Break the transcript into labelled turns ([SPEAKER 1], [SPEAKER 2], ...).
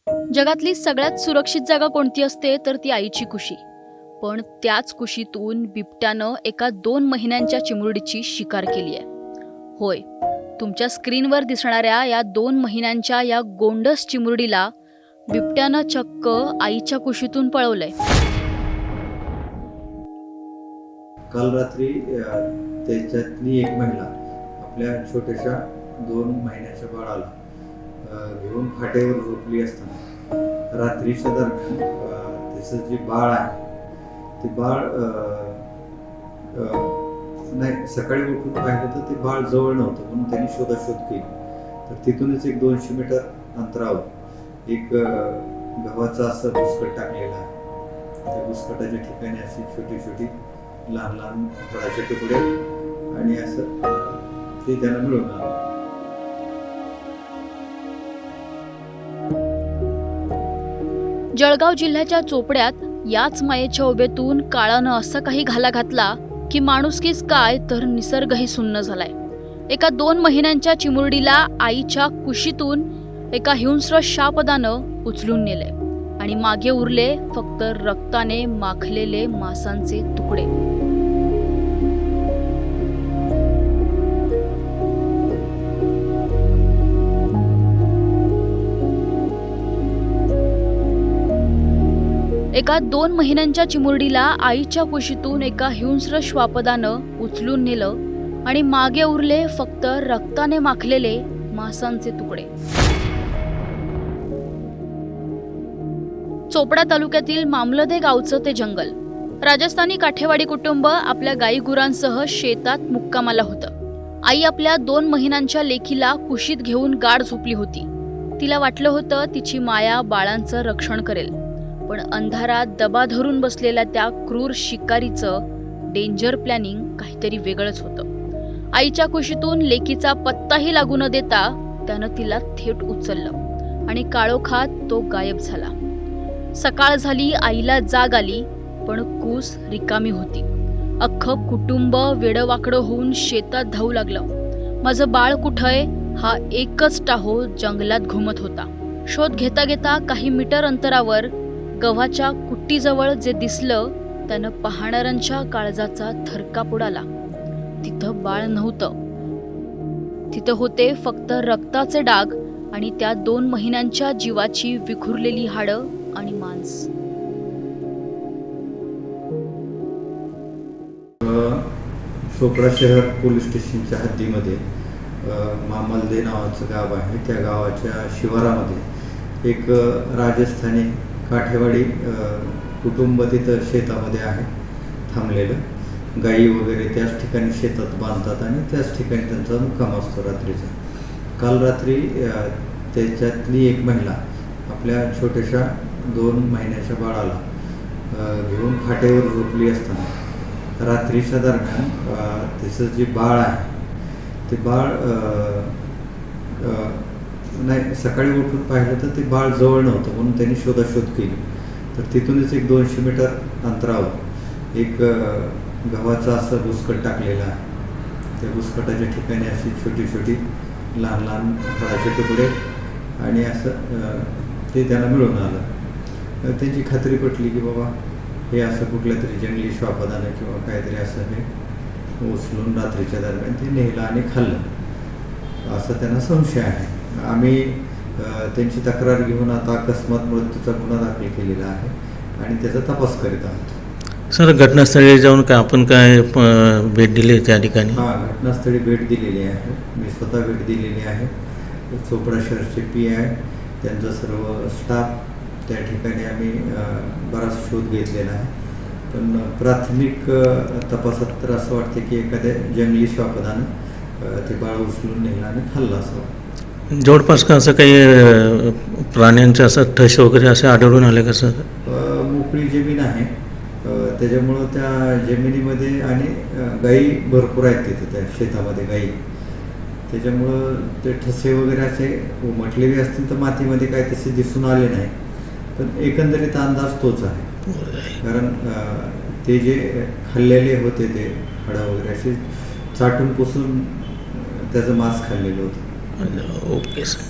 [SPEAKER 1] जगातली सगळ्यात सुरक्षित जागा कोणती असते तर ती आईची कुशी. पण त्याच कुशीतून बिबट्यानं एका 2 महिन्यांच्या चिमुरडीची शिकार केली आहे. होय, तुमच्या स्क्रीनवर दिसणाऱ्या या 2 महिन्यांच्या या गोंडस चिमुरडीला बिबट्यानं चक्क आईच्या कुशीतून पळवलंय.
[SPEAKER 2] काल रात्री त्याच्यातली एक महिला आपल्या छोट्याशा 2 महिन्याच्या बाळाला घेऊन फाट्यावर झोपली असताना रात्रीच्या दरम्यान तिचं जे बाळ आहे ते बाळ नाही, सकाळी उठून पाहिलं तर ते बाळ जवळ नव्हतं, म्हणून त्यांनी शोधाशोध केली. तर तिथूनच एक 200 मीटर अंतरावर एक गव्हाचा असं बुसकट टाकलेला आहे. त्या बुसकटाच्या ठिकाणी अशी छोटी छोटी लहान लहान फळाचे तुकडे आणि असं ते त्याला मिळून आलं.
[SPEAKER 1] जळगाव जिल्ह्याच्या चोपड्यात याच मायेच्या उभेतून काळानं असा काही घाला घातला की माणुसकीच काय तर निसर्गही सुन्न झालाय. एका 2 महिन्यांच्या चिमुरडीला आईच्या कुशीतून एका हिंस्र शापदानं उचलून नेले आणि मागे उरले फक्त रक्ताने माखलेले मांसाचे तुकडे. एका 2 महिन्यांच्या चिमुरडीला आईच्या कुशीतून एका हिंस्र श्वापदानं उचलून नेलं आणि मागे उरले फक्त रक्ताने माखलेले मांसाचे तुकडे. चोपडा तालुक्यातील मामलदे गावचं ते जंगल. राजस्थानी काठेवाडी कुटुंब आपल्या गाईगुरांसह शेतात मुक्कामाला होतं. आई आपल्या 2 महिन्यांच्या लेकीला कुशीत घेऊन गाढ झोपली होती. तिला वाटलं होतं तिची माया बाळांचं रक्षण करेल, पण अंधारात दबा धरून बसलेल्या त्या क्रूर शिकारीचं डेंजर प्लॅनिंग काहीतरी वेगळंच होतं. आईच्या कुशीतून लेकीचा पत्ताही लागू न देता त्यानं तिला थेट उचललं आणि काळोखात तो गायब झाला. सकाळ झाली, आईला जाग आली, पण कूस रिकामी होती. अख्खं कुटुंब वेडवाकडं होऊन शेतात धावू लागलं. माझं बाळ कुठंय हा एकच टाहो जंगलात घुमत होता. शोध घेता घेता काही मीटर अंतरावर गव्हाच्या कुट्टीजवळ जे दिसलं त्यानं पाहणाऱ्यांच्या काळजाचा थरकाप उडाला. तिथं बाळ नव्हतं. तिथं होते फक्त रक्ताचे डाग आणि त्या 2 महिन्यांच्या जीवाची विखुरलेली हाडं आणि मांस.
[SPEAKER 2] चोपडा शहर पोलीस स्टेशनच्या हद्दीमध्ये मामलदे नावाचं गाव आहे. त्या गावाच्या शिवारामध्ये एक राजस्थानी काठेवाडी कुटुंब तिथं शेतामध्ये आहे थांबलेलं. गाई वगैरे त्याच ठिकाणी शेतात बांधतात आणि त्याच ठिकाणी त्यांचा मुक्काम असतो रात्रीचा. काल रात्री त्याच्यातली एक महिला आपल्या छोट्याशा 2 महिन्याच्या बाळाला घेऊन फाट्यावर झोपली असताना रात्रीच्या दरम्यान तिचं जे बाळ आहे ते बाळ नाही, सकाळी उठून पाहिलं तर ते बाळ जवळ नव्हतं, म्हणून त्यांनी शोधाशोध केली. तर तिथूनच एक 200 मीटर अंतरावर एक गव्हाचा असं बुसकट टाकलेला आहे. त्या बुसकटाच्या ठिकाणी अशी छोटी छोटी लहान लहान फळाचे तुकडे आणि असं ते त्याला मिळून आलं. त्यांची खात्री पटली की बाबा हे असं कुठल्या तरी जंगली श्वापदानं किंवा काहीतरी असं हे उचलून रात्रीच्या दरम्यान ते नेलं आणि खाल्लं असं त्यांना संशय आहे. आम्ही त्यांची तक्रार घेऊन आता अकस्मात मृत्यूचा गुन्हा दाखल केलेला आहे आणि त्याचा तपास करीत आहोत.
[SPEAKER 3] सर, घटनास्थळी जाऊन आपण काय भेट दिली त्या ठिकाणी?
[SPEAKER 2] हां, घटनास्थळी भेट दिलेली आहे. मी स्वतः भेट दिलेली आहे. चोपडा शहरचे PI त्यांचा सर्व स्टाफ त्या ठिकाणी आम्ही बराच शोध घेतलेला आहे. पण प्राथमिक तपासात तर असं वाटतं की एखाद्या जंगली श्वापदानं ते बाळ उचलून नेलं आणि खाल्लं असं.
[SPEAKER 3] जवळपास का असं काही प्राण्यांचं असं ठस वगैरे असे आढळून आले का सर?
[SPEAKER 2] मोकळी जमीन आहे, त्याच्यामुळं त्या जमिनीमध्ये आणि गाई भरपूर आहेत तिथं त्या शेतामध्ये गाई. त्याच्यामुळं ते ठसे वगैरे असे उमटलेले असतील तर मातीमध्ये काय तसे दिसून आले नाही. पण एकंदरीत अंदाज तोच आहे, कारण ते जे खाल्लेले होते ते हाडं वगैरे असे चाटून पुसून त्याचं मांस खाल्लेलं होतं.
[SPEAKER 3] Okay sir.